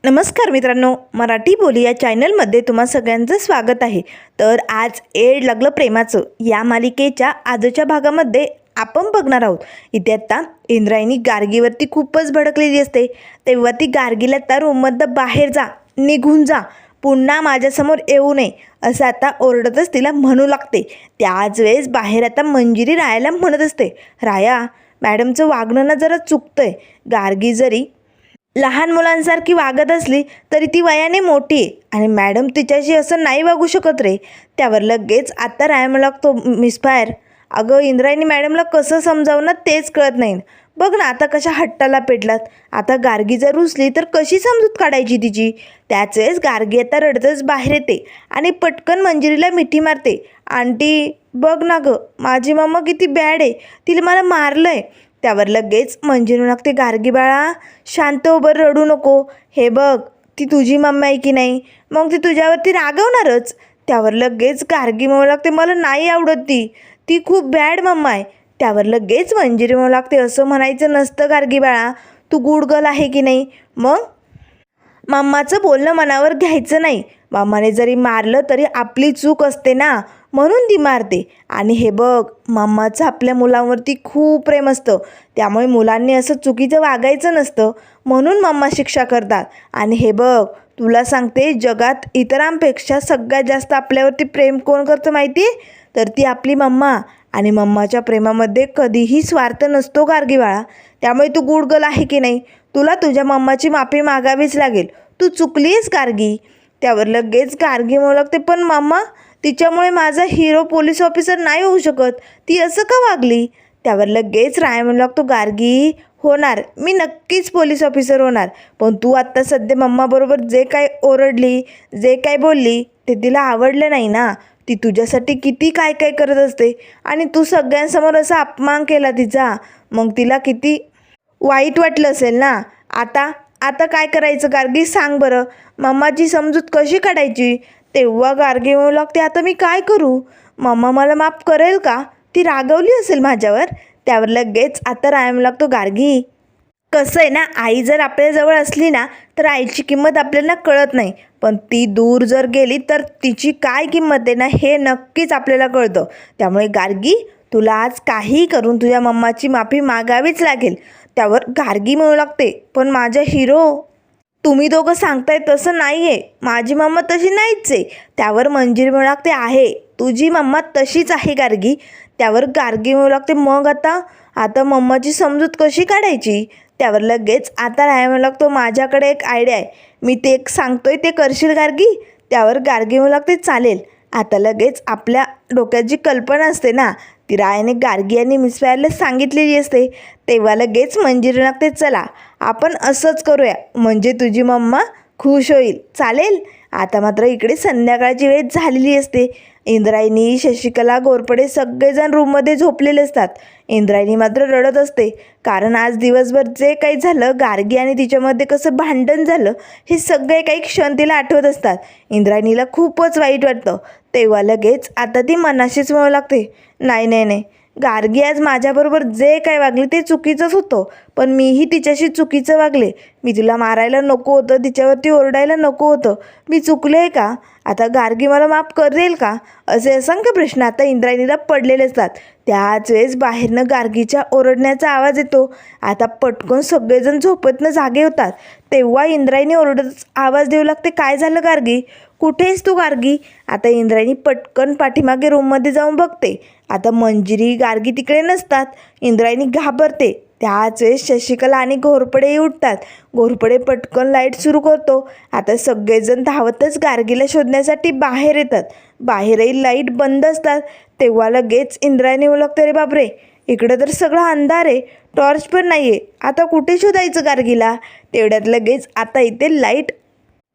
नमस्कार मित्रांनो, मराठी बोली या चॅनलमध्ये तुम्हा सगळ्यांचं स्वागत आहे। तर आज एड लागलं प्रेमाचं या मालिकेच्या आजच्या भागामध्ये आपण बघणार आहोत। इथे आता इंद्रायणी गार्गीवरती खूपच भडकलेली असते, तेव्हा ती गार्गीला त्या रूममधनं बाहेर जा, निघून जा, पुन्हा माझ्यासमोर येऊ नये असं आता ओरडतच तिला म्हणू लागते। त्याच वेळेस बाहेर आता मंजिरी रायाला म्हणत असते, राया मॅडमचं वागणं ना जरा चुकतंय। गार्गी जरी लहान मुलांसारखी वागत असली तरी ती वयाने मोठी आहे आणि मॅडम तिच्याशी असं नाही वागू शकत रे। त्यावर लगेच आता राया लागतो, मिस फायर अगं इंद्रायणी मॅडमला कसं समजावं ना तेच कळत नाही। बघ ना आता कशा हट्टाला पेटलात, आता गार्गी जर रुसली तर कशी समजूत काढायची तिची। त्याच वेळेस गार्गी आता रडतच बाहेर येते आणि पटकन मंजिरीला मिठी मारते, आंटी बघ ना गं माझी मम्मा किती बॅड आहे, तिला मला मारलं आहे। त्यावर लगेच मंजिरी लागते, गार्गी बाळा शांत उभं, रडू नको, हे बघ ती तुझी मम्मा आहे की नाही, मग ती तुझ्यावरती रागवणारच। त्यावर लगेच गार्गी म्हणू लागते, मला नाही आवडत ती खूप बॅड मम्मा आहे। त्यावर लगेच मंजिरी म्हणू लागते, असं म्हणायचं नसतं गार्गी बाळा, तू गुड गर्ल आहे की नाही, मग मम्माचं बोलणं मनावर घ्यायचं नाही। मम्माने जरी मारलं तरी आपली चूक असते ना, म्हणून ती मारते। आणि हे बघ मम्माचं आपल्या मुलांवरती खूप प्रेम असतं, त्यामुळे मुलांनी असं चुकीचं वागायचं नसतं, म्हणून मम्मा शिक्षा करतात। आणि हे बघ तुला सांगते, जगात इतरांपेक्षा सगळ्यात जास्त आपल्यावरती प्रेम कोण करतं माहिती आहे, तर ती आपली मम्मा। आणि मम्माच्या प्रेमामध्ये कधीही स्वार्थ नसतो गार्गी बाळा, त्यामुळे तू गुड गर्ल आहे की नाही, तुला तुझ्या मम्माची माफी मागावीच लागेल, तू चुकलीस गार्गी। त्यावर लगेच गार्गी म्हणू लागते, पण मम्मा तिच्यामुळे माझा हिरो पोलीस ऑफिसर नाही होऊ शकत, ती असं का वागली। त्यावर लगेच राया म्हणू लागतो, गार्गी होणार, मी नक्कीच पोलीस ऑफिसर होणार, पण तू आत्ता सध्या मम्माबरोबर जे काय ओरडली, जे काय बोलली ते तिला आवडलं नाही ना। ती तुझ्यासाठी किती काय काय करत असते आणि तू सगळ्यांसमोर असा अपमान केला तिचा, मग तिला किती वाईट वाटलं असेल ना। आता आता काय करायचं गार्गी, सांग बरं, मम्माची समजूत कशी काढायची। तेव्हा गार्गी म्हणू लागते, आता मी काय करू, मम्मा मला माफ करेल का, ती रागवली असेल माझ्यावर। त्यावर लगेच आता राया म्हणू लागतो, गार्गी कसं आहे ना, आई जर आपल्याजवळ असली ना तर आईची किंमत आपल्याला कळत नाही, पण ती दूर जर गेली तर तिची काय किंमत आहे ना हे नक्कीच आपल्याला कळतं। त्यामुळे गार्गी तुला आज काही करून तुझ्या मम्माची माफी मागावीच लागेल। त्यावर गार्गी म्हणू लागते, पण माझ्या हिरो तुम्ही दोघं सांगताय तसं नाही आहे, माझी मम्मा तशी नाहीच आहे। त्यावर मंजिरी म्हणू लागते, आहे तुझी मम्मा तशीच आहे गार्गी। त्यावर गार्गी म्हणू लागते, मग आता आता मम्माची समजूत कशी काढायची। त्यावर लगेच आता राया म्हणू लागतो, माझ्याकडे एक आयडिया आहे, मी ते एक सांगतोय ते करशील गार्गी। त्यावर गार्गी म्हणू लागते, चालेल। आता लगेच आपल्या डोक्यात जी कल्पना असते ना ती रायाने गार्गी आणि मिस फायरला सांगितलेली असते। तेव्हा लगेच मंजिरी लागते, चला आपण असंच करूया, म्हणजे तुझी मम्मा खुश होईल, चालेल। आता मात्र इकडे संध्याकाळची वेळ झालेली असते। इंद्रायणी, शशिकला, घोरपडे सगळेजण रूममध्ये झोपलेले असतात। इंद्रायणी मात्र रडत असते, कारण आज दिवसभर जे काही झालं, गार्गी आणि तिच्यामध्ये कसं भांडण झालं, हे सगळे काही क्षण तिला आठवत असतात। इंद्रायणीला खूपच वाईट वाटतं। तेव्हा लगेच आता ती मनाशीच म्हणू लागते, नाही नाही नाही, गार्गी आज माझ्याबरोबर जे काय वागली ते चुकीचंच होतं, पण मीही तिच्याशी चुकीचं वागले, मी तिला मारायला नको होतं, तिच्यावरती ओरडायला नको होतं, मी चुकले आहे का, आता गार्गी मला माफ करेल का, असे असंख्य प्रश्न आता इंद्रायणीला पडलेले असतात। त्याच वेळेस बाहेरनं गार्गीच्या ओरडण्याचा आवाज येतो। आता पटकन सगळेजण झोपेतनं जागे होतात। तेव्हा इंद्रायणी ओरडत आवाज देऊ लागते, काय झालं गार्गी, कुठे आहेस तू गार्गी। आता इंद्रायणी पटकन पाठीमागे रूममध्ये जाऊन बघते, आता मंजिरी, गार्गी तिकडे नसतात। इंद्रायणी घाबरते। त्याच वेळेस शशिकला आणि घोरपडेही उठतात। घोरपडे पटकन लाईट सुरू करतो। आता सगळेजण धावतच गार्गीला शोधण्यासाठी बाहेर येतात। बाहेरही लाईट बंद असतात। तेव्हा लगेच इंद्रायणी ओळखते, अरे बापरे, इकडं तर सगळं अंधार आहे, टॉर्च पण नाही आहे, आता कुठे शोधायचं गार्गीला। तेवढ्यात लगेच आता इथे लाईट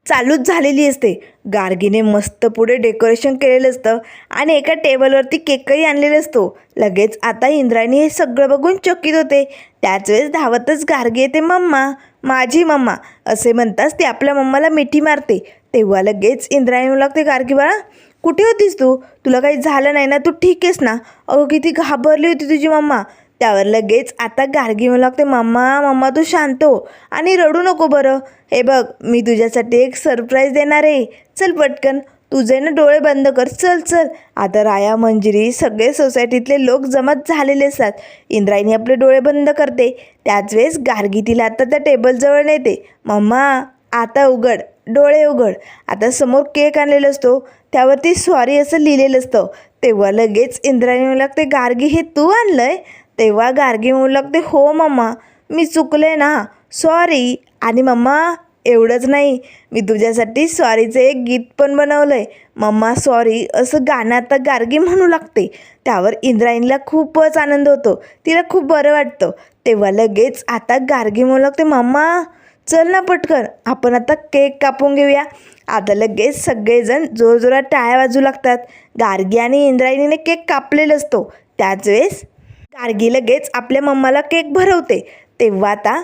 चालूच झालेली असते। गार्गीने मस्त पुढे डेकोरेशन केलेलं असतं आणि एका टेबलवरती केकही आणलेला असतो। लगेच आता इंद्रायणी हे सगळं बघून चकित होते। त्याच वेळेस धावतच गार्गी येते, मम्मा माझी मम्मा असे म्हणताच ती आपल्या मम्माला मिठी मारते। तेव्हा लगेच इंद्रायणी लागते, गार्गी बाळा कुठे होतीस तू, तुला काही झालं नाही ना, तू ठीक आहेस ना, अगं किती घाबरली होती तुझी मम्मा, त्यावर लगेच आता गार्गी म्हणू लागते, मम्मा मम्मा तू शांत हो आणि रडू नको बरं. हे बघ मी तुझ्यासाठी एक सरप्राईज देणार आहे. चल पटकन तुझे ना डोळे बंद कर, चल चल. आता राया, मंजिरी सगळे सोसायटीतले लोक जमत झालेले असतात. इंद्रायणी आपले डोळे बंद करते. त्याच वेळेस गार्गी तिला आता त्या टेबलजवळ नेते. मम्मा आता उघड, डोळे उघड. आता समोर केक आणलेला असतो, त्यावरती सॉरी असं लिहिलेलं असतं. तेव्हा लगेच इंद्रायणी म्हणू लागते, गार्गी हे तू आणलंय? तेव्हा गार्गी म्हणू लागते, हो मम्मा मी चुकले ना, सॉरी. आणि मम्मा एवढंच नाही, मी तुझ्यासाठी सॉरीचं एक गीत पण बनवलं आहे. मम्मा सॉरी असं गाणं आता गार्गी म्हणू लागते. त्यावर इंद्रायणीला खूपच आनंद होतो, तिला खूप बरं वाटतं. तेव्हा लगेच आता गार्गी म्हणू लागते, मम्मा चल ना पटकन आपण आता केक कापून घेऊया. आता लगेच सगळेजण जोरजोरात टाळ्या वाजू लागतात. गार्गी आणि इंद्रायणीने केक कापलेला असतो. त्याच वेळेस गार्गी लगेच आपल्या मम्माला केक भरवते. तेव्हा आता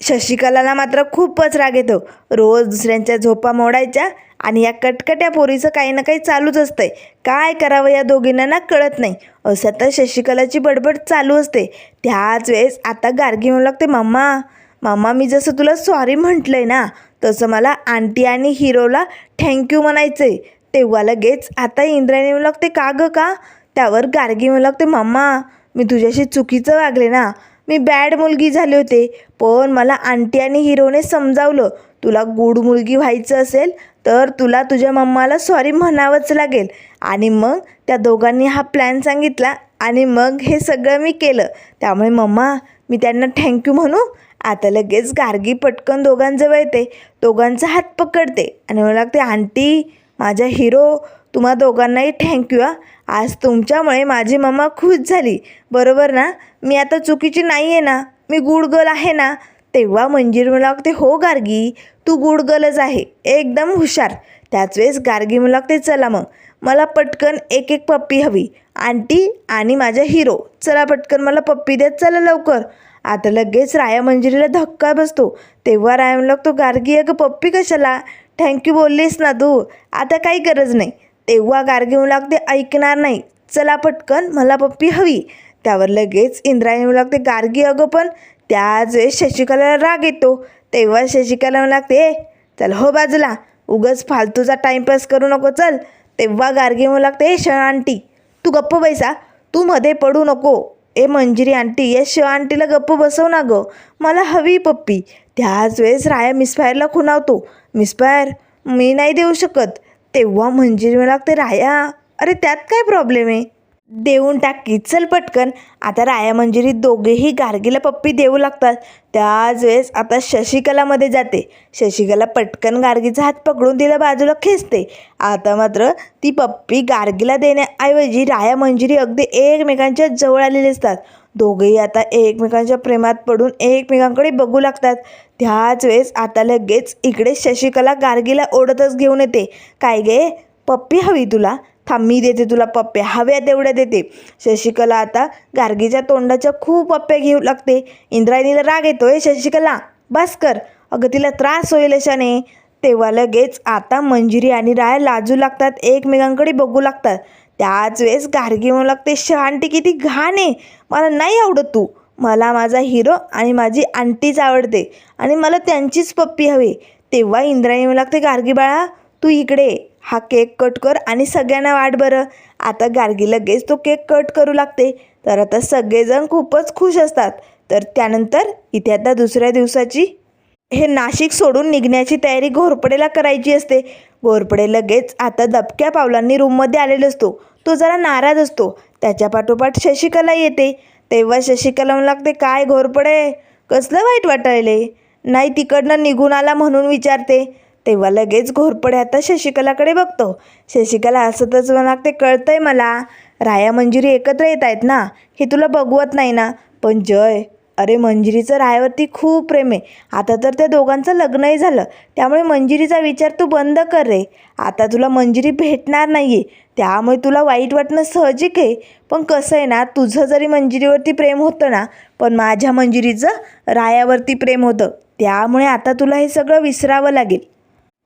शशिकलाला मात्र खूपच राग येतो. रोज दुसऱ्यांच्या झोपा मोडायच्या आणि या कटकट्या पोरीचं काही ना काही चालूच असतंय. काय करावं या दोघींना ना कळत नाही, असं तर शशिकलाची बडबड चालू असते. त्याच वेळेस आता गार्गी म्हणू लागते, मम्मा मम्मा मी जसं तुला सॉरी म्हटलं आहे ना, तसं मला आंटी आणि हिरोला थँक्यू म्हणायचं आहे. तेव्हा लगेच आता इंद्रायणी म्हणू लागते, का गं का? त्यावर गार्गी म्हणू लागते, मम्मा मी तुझ्याशी चुकीचं वागले ना, मी बॅड मुलगी झाले होते. पण मला आंटी आणि हिरोने समजावलं, तुला गुड मुलगी व्हायचं असेल तर तुला तुझ्या मम्माला सॉरी म्हणावंच लागेल. आणि मग त्या दोघांनी हा प्लॅन सांगितला आणि मग हे सगळं मी केलं. त्यामुळे मम्मा मी त्यांना थँक्यू म्हणू. आता लगेच गार्गी पटकन दोघांजवळ येते, दोघांचा हात पकडते आणि म्हणू लागते, आंटी माझ्या हिरो तुम्हा दोघांनाही थँक्यू हा. आज तुमच्यामुळे माझी मम्मा खुश झाली, बरोबर ना? मी आता चुकीची नाही आहे ना, मी गुड गर्ल आहे ना? तेव्हा मंजिरी म्हणू लागते, हो गार्गी तू गुड गर्लच आहे, एकदम हुशार. त्याच वेळेस गार्गी म्हणू लागते, चला मग मला पटकन एक एक पप्पी हवी. आंटी आणि माझ्या हिरो चला पटकन मला पप्पी द्या, चला लवकर. आता लगेच राया मंजिरीला धक्का बसतो. तेव्हा राया म्हणू लागतो, गार्गी अगं पप्पी कशाला, थँक्यू बोललीस ना तू, आता काही गरज नाही. तेव्हा गार्गी म्हणू लागते, ऐकणार नाही, चला पटकन मला पप्पी हवी. त्यावर लगेच इंद्रायणी म्हणू लागते, गार्गी अगं पण. त्याच वेळेस शशिकलाला राग येतो. तेव्हा शशिकला म्हणू लागते, चल हो बाजूला, उगाच फालतूचा टाईमपास करू नको, चल. तेव्हा गार्गी म्हणू लागते, श आंटी तू गप्प बैसा, तू मध्ये पडू नको. मंजिरी आंटी या श आंटीला गप्प बसव ना गं, मला हवी पप्पी. त्याच वेळेस राया मिसफायरला खुणावतो, मिसफायर मी नाही देऊ शकत. तेव्हा मंजिरी म्हणू लागते, राया अरे त्यात काय प्रॉब्लेम आहे, देऊन टाकी, चल पटकन. आता राया मंजिरी दोघेही गार्गीला पप्पी देऊ लागतात. त्याच वेळेस आता शशिकलामध्ये जाते. शशिकला पटकन गार्गीचा हात पकडून तिला बाजूला खेचते. आता मात्र ती पप्पी गार्गीला देण्याऐवजी राया मंजिरी अगदी एकमेकांच्या जवळ आलेले असतात. दोघेही आता एकमेकांच्या प्रेमात पडून एकमेकांकडे बघू लागतात. त्याच वेळेस आता लगेच इकडे शशिकला गार्गीला ओढतच घेऊन येते. काय गे पप्पी हवी तुला, थांब मी देते तुला पप्प्या, हव्या तेवढ्या देते. शशिकला आता गार्गीच्या तोंडाच्या खूप पप्प्या घेऊ लागते. इंद्रायणीला राग येतोय, शशिकला बस कर, अगं तिला त्रास होईल अशाने. तेव्हा लगेच आता मंजिरी आणि राया लाजू लागतात, एकमेकांकडे बघू लागतात. त्याच वेळेस गार्गी म्हणू लागते, आंटी किती घाण आहे, मला नाही आवडत तू, मला माझा हिरो आणि माझी आंटीच आवडते आणि मला त्यांचीच पप्पी हवी. तेव्हा इंद्रायणी म्हणू लागते, गार्गी बाळा तू इकडे, हा केक कट कर आणि सगळ्यांना वाट बरं. आता गार्गी लगेच तो केक कट करू लागते. तर आता सगळेजण खूपच खुश असतात. तर त्यानंतर इथे आता दुसऱ्या दिवसाची हे नाशिक सोडून निघण्याची तयारी घोरपडेला करायची असते. घोरपडे लगेच आता दबक्या पावलांनी रूममध्ये आलेला असतो. तो जरा नाराज असतो. त्याच्या पाठोपाठ शशिकला येते. तेव्हा शशिकला म्हणू लागते, काय घोरपडे कसलं वाईट वाटायले, नाही तिकडनं निघून आला म्हणून विचारते. तेव्हा लगेच घोरपडे आता शशिकलाकडे बघतो. शशिकला हसतच लागते, कळतंय मला, राया मंजिरी एकत्र येत आहेत ना, हे तुला बघवत नाही ना. पण जय, अरे मंजिरीचं रायावरती खूप प्रेम आहे. आता तर त्या दोघांचं लग्नही झालं, त्यामुळे मंजिरीचा विचार तू बंद कर रे. आता तुला मंजिरी भेटणार नाही आहे, त्यामुळे तुला वाईट वाटणं साहजिक आहे. पण कसं आहे ना, तुझं जरी मंजिरीवरती प्रेम होतं ना, पण माझ्या मंजिरीचं रायावरती प्रेम होतं, त्यामुळे आता तुला हे सगळं विसरावं लागेल.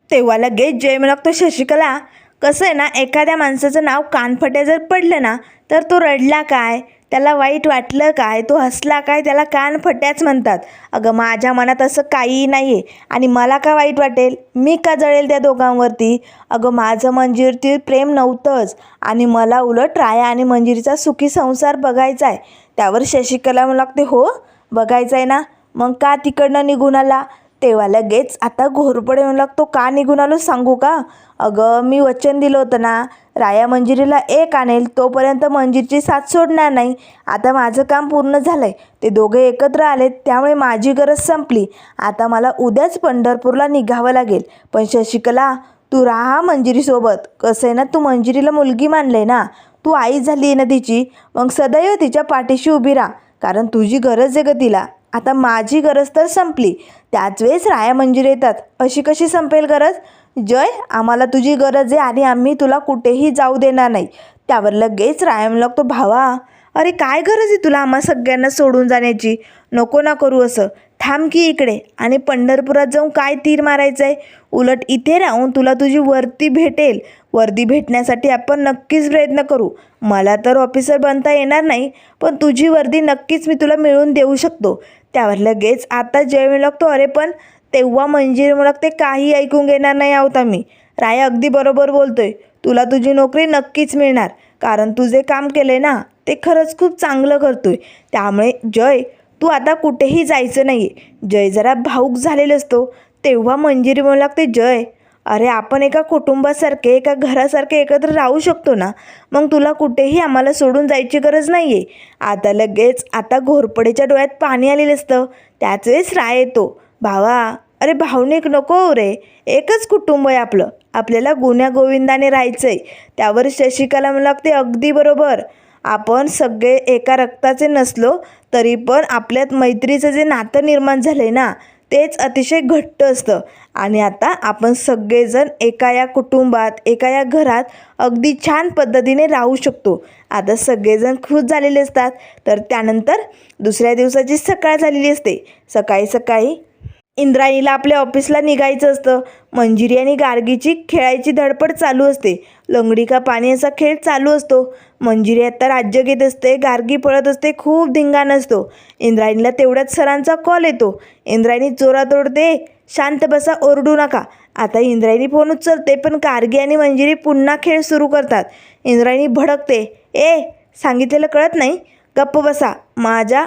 तेव्हा लगेच जय म्हणू लागतो, शशिकला कसं आहे ना, एखाद्या माणसाचं नाव कानफट्या जर पडलं ना, तर तो रडला काय, त्याला वाईट वाटलं काय, तो हसला काय, त्याला कानफट्याच म्हणतात. अगं माझ्या मनात असं काहीही नाही आहे आणि मला का वाईट वाटेल, मी का जळेल त्या दोघांवरती. अगं माझं मंजिरीवरती प्रेम नव्हतंच आणि मला उलट राया आणि मंजिरीचा सुखी संसार बघायचा आहे. त्यावर शशिकला म्हणू लागते, हो बघायचं आहे ना, मग का तिकडनं निघून आला. तेव्हा लगेच आता घोरपडे म्हणू लागतो, का निघून आलो सांगू का. अगं मी वचन दिलं होतं ना, राया मंजिरीला एक आणेल, तोपर्यंत मंजिरीची साथ सोडणार नाही. आता माझं काम पूर्ण झालं आहे, ते दोघे एकत्र आलेत, त्यामुळे माझी गरज संपली. आता मला उद्याच पंढरपूरला निघावं लागेल. पण शशिकला तू राहा मंजिरीसोबत. कसं आहे ना, तू मंजिरीला मुलगी मानले ना, तू आई झाली आहे ना तिची, मग सदैव तिच्या पाठीशी उभी राहा, कारण तुझी गरज आहे ग तिला. आता माझी गरज तर संपली, त्याच वेळेस राया मंजिरी येतात. अशी कशी संपेल गरज. जय, आम्हाला तुझी गरज आहे आणि आम्ही तुला कुठेही जाऊ देणार नाही. त्यावर लगेच राया म्हणू लागतो, भावा अरे काय गरज आहे तुला आम्हा सगळ्यांना सोडून जाण्याची. नको ना करू असं, थांब की इकडे. आणि पंढरपुरात जाऊन काय तीर मारायचं आहे, उलट इथे राहून तुला तुझी वर्दी भेटेल. वर्दी भेटण्यासाठी आपण नक्कीच प्रयत्न करू. मला तर ऑफिसर बनता येणार नाही, पण तुझी वर्दी नक्कीच मी तुला मिळवून देऊ शकतो. त्यावर लगेच आता जय म्हणू लागतो, अरे पण तेव्हा मंजिरी म्हणू लागते, काही ऐकून घेणार नाही आहोत आम्ही. राया अगदी बरोबर बोलतोय, तुला तुझी नोकरी नक्कीच मिळणार, कारण तू जे काम केलंय ना ते खरंच खूप चांगलं करतोय. त्यामुळे जय तू आता कुठेही जायचं नाही आहे. जय जरा भाऊक झालेला असतो. तेव्हा मंजिरी म्हणू लागते, जय अरे आपण एका कुटुंबासारखे, एका घरासारखे एकत्र राहू शकतो ना, मग तुला कुठेही आम्हाला सोडून जायची गरज नाही आहे. आता लगेच आता घोरपडेच्या डोळ्यात पाणी आलेलं असतं. त्याच वेळेस राय येतो, भावा अरे भावनिक नको रे, एकच कुटुंब आहे आपलं, आपल्याला गुण्या गोविंदाने राहायचं आहे. त्यावर शशिकला म्हणू लागते, अगदी बरोबर. आपण सगळे एका रक्ताचे नसलो तरी पण आपल्यात मैत्रीचं जे नातं निर्माण झालं आहे ना, तेच अतिशय घट्ट असतं. आणि आता आपण सगळेजण एका या कुटुंबात, एका या घरात अगदी छान पद्धतीने राहू शकतो. आता सगळेजण खुश झालेले असतात. तर त्यानंतर दुसऱ्या दिवसाची सकाळ झालेली असते. सकाळी सकाळी इंद्रायणीला आपल्या ऑफिसला निघायचं असतं. मंजिरी आणि गार्गीची खेळायची धडपड चालू असते. लंगडी का पाणी असा खेळ चालू असतो. मंजिरी आता राज्य घेत असते, गार्गी पळत असते, खूप धिंगाणा असतो. इंद्रायणीला तेवढ्याच सरांचा कॉल येतो. इंद्रायणी जोरात ओरडते, शांत बसा, ओरडू नका. आता इंद्रायणी फोन उचलते, पण गार्गी आणि मंजिरी पुन्हा खेळ सुरू करतात. इंद्रायणी भडकते, ए सांगितलेलं कळत नाही, गप्प बसा, माझ्या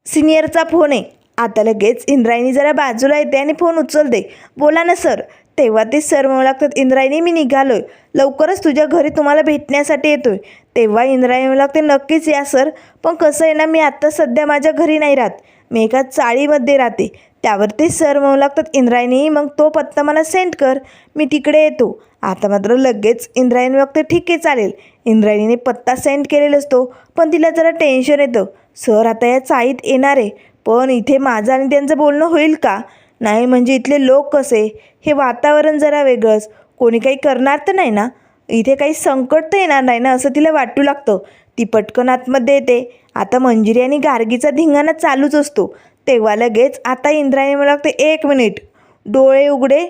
सिनियरचा फोन आहे. आता लगेच इंद्रायणी जरा बाजूला येते आणि फोन उचलते, बोला ना सर. तेव्हा ते सर म्हणू लागतात, इंद्रायणी मी निघालोय, लवकरच तुझ्या घरी तुम्हाला भेटण्यासाठी येतोय. तेव्हा इंद्रायणी म्हणू लागते, नक्कीच या सर, पण कसं आहे ना, मी आत्ता सध्या माझ्या घरी नाही राहत, मी एका चाळीमध्ये राहते. त्यावर ते सर म्हणू लागतात, इंद्रायणी मग तो पत्ता मला सेंड कर, मी तिकडे येतो. आता मात्र लगेच इंद्रायणी बघते, ठीक आहे चालेल. इंद्रायणीने पत्ता सेंड केलेला असतो, पण तिला जरा टेन्शन येतं, सर आता या चाळीत येणार आहे, पण इथे माझं आणि त्यांचं बोलणं होईल का नाही, म्हणजे इथले लोक कसे, हे वातावरण जरा वेगळंच, कोणी काही करणार तर नाही ना, इथे काही संकट तर येणार नाही ना, असं तिला वाटू लागतं. ती पटकन आतमध्ये येते. आता मंजिरी आणि गार्गीचा धिंगाणा चालूच असतो. तेव्हा लगेच आता इंद्रायणी मला लागते, एक मिनिट, डोळे उघडे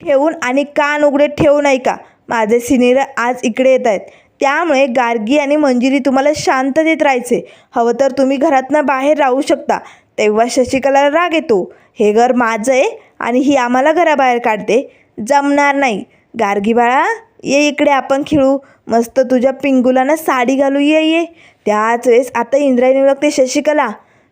ठेवून आणि कान उघडे ठेवून ऐका, माझे सिनियर आज इकडे येत आहेत. त्यामुळे गार्गी आणि मंजिरी तुम्हाला शांततेत राहायचे, हवं तर तुम्ही घरातनं बाहेर राहू शकता. तेव्हा शशिकलाला राग येतो, हे घर माझं आहे आणि ही आम्हाला घराबाहेर काढते, जमणार नाही. गार्गी बाळा ये इकडे, आपण खेळू, मस्त तुझ्या पिंगुलांना साडी घालू, ये. त्याच वेळेस आता इंद्रायणी लागते, शशिकला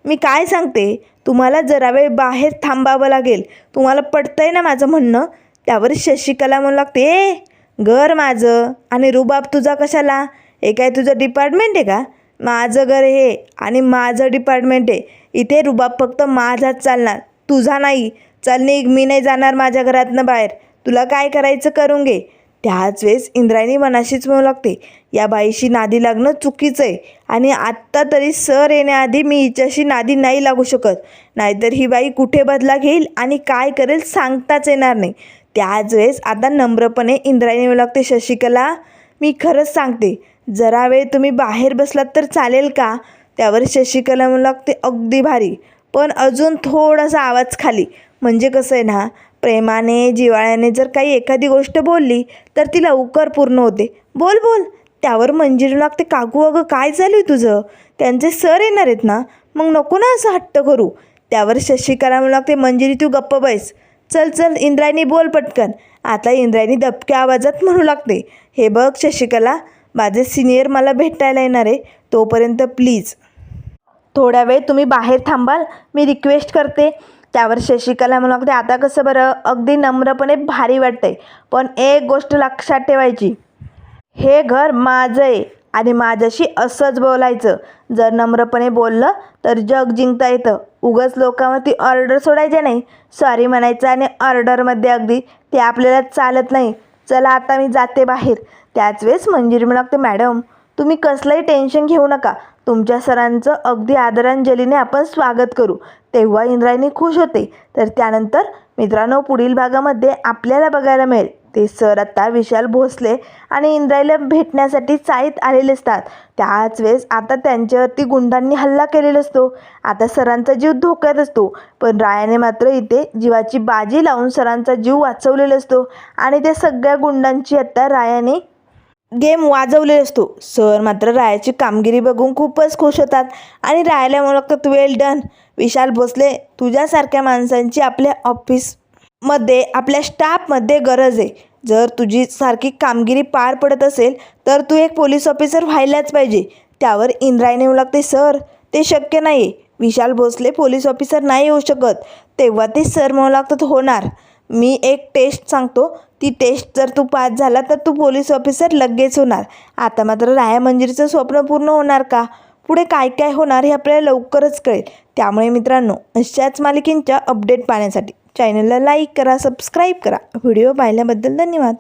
मी काय सांगते, तुम्हाला जरा वेळ बाहेर थांबावं लागेल, तुम्हाला पटतंय ना माझं म्हणणं. त्यावर शशिकला म्हणू लागते, ए घर माझं आणि रुबाब तुझा कशाला, हे काय तुझं डिपार्टमेंट आहे का, माझं घर हे आणि माझं डिपार्टमेंट आहे, इथे रुबाब फक्त माझाच चालणार, तुझा नाही. चल निघ, मी नाही जाणार माझ्या घरातनं बाहेर, तुला काय करायचं करून घे. त्याच वेळेस इंद्रायणी मनाशीच म्हणू लागते, या बाईशी नादी लागणं चुकीचं आहे आणि आत्ता तरी सर येण्याआधी मी हिच्याशी नादी नाही लागू शकत, नाहीतर ही बाई कुठे बदला घेईल आणि काय करेल सांगताच येणार नाही. त्याच वेळेस आता नम्रपणे इंद्रायणी म्हणू लागते, शशिकला मी खरंच सांगते, जरा वेळ तुम्ही बाहेर बसलात तर चालेल का. त्यावर शशिकला म्हणू लागते, अगदी भारी, पण अजून थोडासा आवाज खाली, म्हणजे कसं आहे ना, प्रेमाने जिव्हाळ्याने जर काही एखादी गोष्ट बोलली तर ती लवकर पूर्ण होते. बोल बोल, त्यावर मंजिरी लागते, काकू अगं काय झालं आहे तुझं, त्यांचे सर येणार आहेत ना, मग नको ना असं हट्ट करू. त्यावर शशिकला म्हणू लागते, मंजिरी तू गप्प बैस, चल चल इंद्रायणी बोल पटकन. आता इंद्रायणी दबक्या आवाजात म्हणू लागते, हे बघ शशिकला, माझे सिनियर मला भेटायला येणार आहे, तोपर्यंत प्लीज थोड्या वेळ तुम्ही बाहेर थांबाल, मी रिक्वेस्ट करते. त्यावर शशिकला म्हणू लागते, आता कसं बरं, अगदी नम्रपणे भारी वाटतंय, पण एक गोष्ट लक्षात ठेवायची, हे घर माझं आहे आणि माझ्याशी असंच बोलायचं. जर नम्रपणे बोललं तर जग जिंकता येतं. उगाच लोकांवरती ऑर्डर सोडायचे नाही, सॉरी म्हणायचं आणि ऑर्डरमध्ये अगदी ते आपल्याला चालत नाही. चला आता मी जाते बाहेर. त्याच वेळेस मंजिरी म्हणू लागते, मॅडम तुम्ही कसलंही टेन्शन घेऊ नका, तुमच्या सरांचं अगदी आदरांजलीने आपण स्वागत करू. तेव्हा इंद्रायणी खुश होते. तर त्यानंतर मित्रांनो पुढील भागामध्ये आपल्याला बघायला मिळेल ते सर आता विशाल भोसले आणि इंद्रायणीला भेटण्यासाठी चाळीत आलेले असतात. त्याच वेळेस आता त्यांच्यावरती गुंडांनी हल्ला केलेला असतो. आता सरांचा जीव धोक्यात असतो, पण रायाने मात्र इथे जीवाची बाजी लावून सरांचा जीव वाचवलेला असतो आणि त्या सगळ्या गुंडांची आता रायाने गेम वाजवलेला असतो. सर मात्र रायाची कामगिरी बघून खूपच खुश होतात आणि रायाला म्हणू लागतात, वेल डन विशाल भोसले, तुझ्यासारख्या माणसांची आपल्या ऑफिसमध्ये आपल्या स्टाफमध्ये गरज आहे. जर तुझी सारखी कामगिरी पार पडत असेल तर तू एक पोलीस ऑफिसर व्हायलाच पाहिजे. त्यावर इंद्रायणी म्हणू लागते, सर ते शक्य नाही आहे, विशाल भोसले पोलीस ऑफिसर नाही होऊ शकत. तेव्हा ते सर म्हणू लागतात, होणार, मी एक टेस्ट सांगतो, ती टेस्ट जर तू पास झाला तर तू पोलीस ऑफिसर लगेच होणार. आता मात्र राया मंजिरीचं स्वप्न पूर्ण होणार का, पुढे काय काय होणार हे आपल्याला लवकरच कळेल. त्यामुळे मित्रांनो अशाच मालिकेंच्या अपडेट पाहण्यासाठी चॅनलला लाईक करा, सबस्क्राईब करा. व्हिडिओ पाहिल्याबद्दल धन्यवाद.